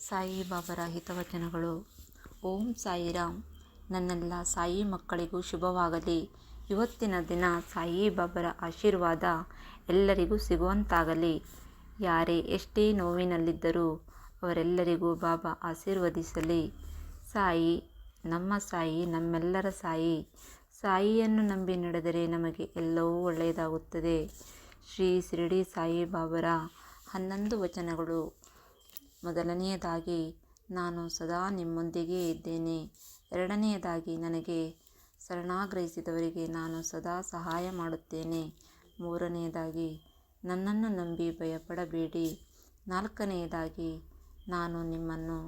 ಸಾಯಿಬಾಬಾರ ಹಿತವಚನಗಳು. ಓಂ ಸಾಯಿರಾಮ್. ನನ್ನೆಲ್ಲ ಸಾಯಿ ಮಕ್ಕಳಿಗೂ ಶುಭವಾಗಲಿ. ಇವತ್ತಿನ ದಿನ ಸಾಯಿಬಾಬಾರ ಆಶೀರ್ವಾದ ಎಲ್ಲರಿಗೂ ಸಿಗುವಂತಾಗಲಿ. ಯಾರೇ ಎಷ್ಟೇ ನೋವಿನಲ್ಲಿದ್ದರೂ ಅವರೆಲ್ಲರಿಗೂ ಬಾಬಾ ಆಶೀರ್ವದಿಸಲಿ. ಸಾಯಿ ನಮ್ಮ ಸಾಯಿ, ನಮ್ಮೆಲ್ಲರ ಸಾಯಿ. ಸಾಯಿಯನ್ನು ನಂಬಿ ನಡೆದರೆ ನಮಗೆ ಎಲ್ಲವೂ ಒಳ್ಳೆಯದಾಗುತ್ತದೆ. ಶ್ರೀ ಶಿರಡಿ ಸಾಯಿಬಾಬಾರ 11 ವಚನಗಳು. ಮೊದಲನೆಯದಾಗಿ, ನಾನು ಸದಾ ನಿಮ್ಮೊಂದಿಗೆ ಇದ್ದೇನೆ. ಎರಡನೆಯದಾಗಿ, ನನಗೆ ಶರಣಾಗ್ರಹಿಸಿದವರಿಗೆ ನಾನು ಸದಾ ಸಹಾಯ ಮಾಡುತ್ತೇನೆ. ಮೂರನೆಯದಾಗಿ, ನನ್ನನ್ನು ನಂಬಿ ಭಯಪಡಬೇಡಿ. ನಾಲ್ಕನೆಯದಾಗಿ, ನಾನು ನಿಮ್ಮನ್ನು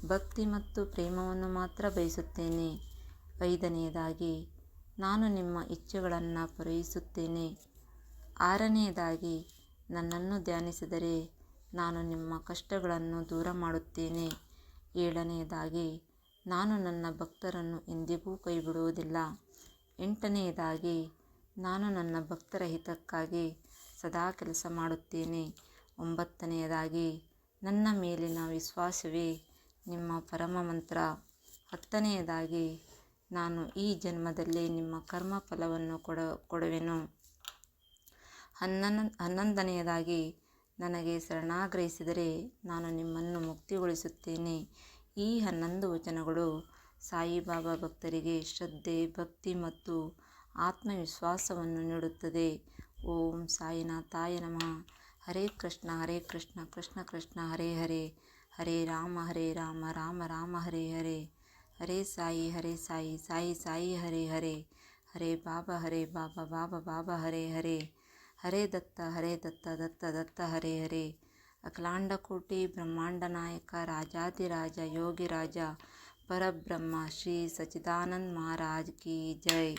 ಭಕ್ತಿ ಮತ್ತು ಪ್ರೇಮವನ್ನು ಮಾತ್ರ ಬಯಸುತ್ತೇನೆ. ಐದನೆಯದಾಗಿ, ನಾನು ನಿಮ್ಮ ಇಚ್ಛೆಗಳನ್ನು ಪೂರೈಸುತ್ತೇನೆ. ಆರನೆಯದಾಗಿ, ನನ್ನನ್ನು ಧ್ಯಾನಿಸಿದರೆ ನಾನು ನಿಮ್ಮ ಕಷ್ಟಗಳನ್ನು ದೂರ ಮಾಡುತ್ತೇನೆ. ಏಳನೆಯದಾಗಿ, ನಾನು ನನ್ನ ಭಕ್ತರನ್ನು ಎಂದಿಗೂ ಕೈಬಿಡುವುದಿಲ್ಲ. ಎಂಟನೆಯದಾಗಿ, ನಾನು ನನ್ನ ಭಕ್ತರ ಹಿತಕ್ಕಾಗಿ ಸದಾ ಕೆಲಸ ಮಾಡುತ್ತೇನೆ. ಒಂಬತ್ತನೆಯದಾಗಿ, ನನ್ನ ಮೇಲಿನ ವಿಶ್ವಾಸವೇ ನಿಮ್ಮ ಪರಮ ಮಂತ್ರ. ಹತ್ತನೆಯದಾಗಿ, ನಾನು ಈ ಜನ್ಮದಲ್ಲೇ ನಿಮ್ಮ ಕರ್ಮ ಫಲವನ್ನು ಕೊಡುವೆನು. ಹನ್ನೊಂದನೆಯದಾಗಿ, ನನಗೆ ಶರಣಾಗ್ರಹಿಸಿದರೆ ನಾನು ನಿಮ್ಮನ್ನು ಮುಕ್ತಿಗೊಳಿಸುತ್ತೇನೆ. ಈ 11 ವಚನಗಳು ಸಾಯಿಬಾಬಾ ಭಕ್ತರಿಗೆ ಶ್ರದ್ಧೆ, ಭಕ್ತಿ ಮತ್ತು ಆತ್ಮವಿಶ್ವಾಸವನ್ನು ನೀಡುತ್ತದೆ. ಓಂ ಸಾಯಿನಾಥಾಯ ನಮಃ. ಹರೇ ಕೃಷ್ಣ ಕೃಷ್ಣ ಕೃಷ್ಣ ಹರೇ ಹರೇ, ಹರೇ ರಾಮ ರಾಮ ರಾಮ ಹರೇ ಹರೇ. ಹರೇ ಸಾಯಿ ಸಾಯಿ ಸಾಯಿ ಹರೇ ಹರೇ. ಹರೇ ಬಾಬಾ ಬಾಬಾ ಬಾಬಾ ಹರೇ ಹರೇ. ಹರೇ ದತ್ತ ದತ್ತ ಹರೇ ಹರೇ. ಅಖಿಲಾಂಡಕೋಟಿ ಬ್ರಹ್ಮಾಂಡ ನಾಯಕ ರಾಜಾಧಿರಾಜ ಯೋಗಿರಾಜ ಪರಬ್ರಹ್ಮ ಶ್ರೀ ಸಚ್ಚಿದಾನಂದ ಮಹಾರಾಜ್ ಕಿ ಜೈ.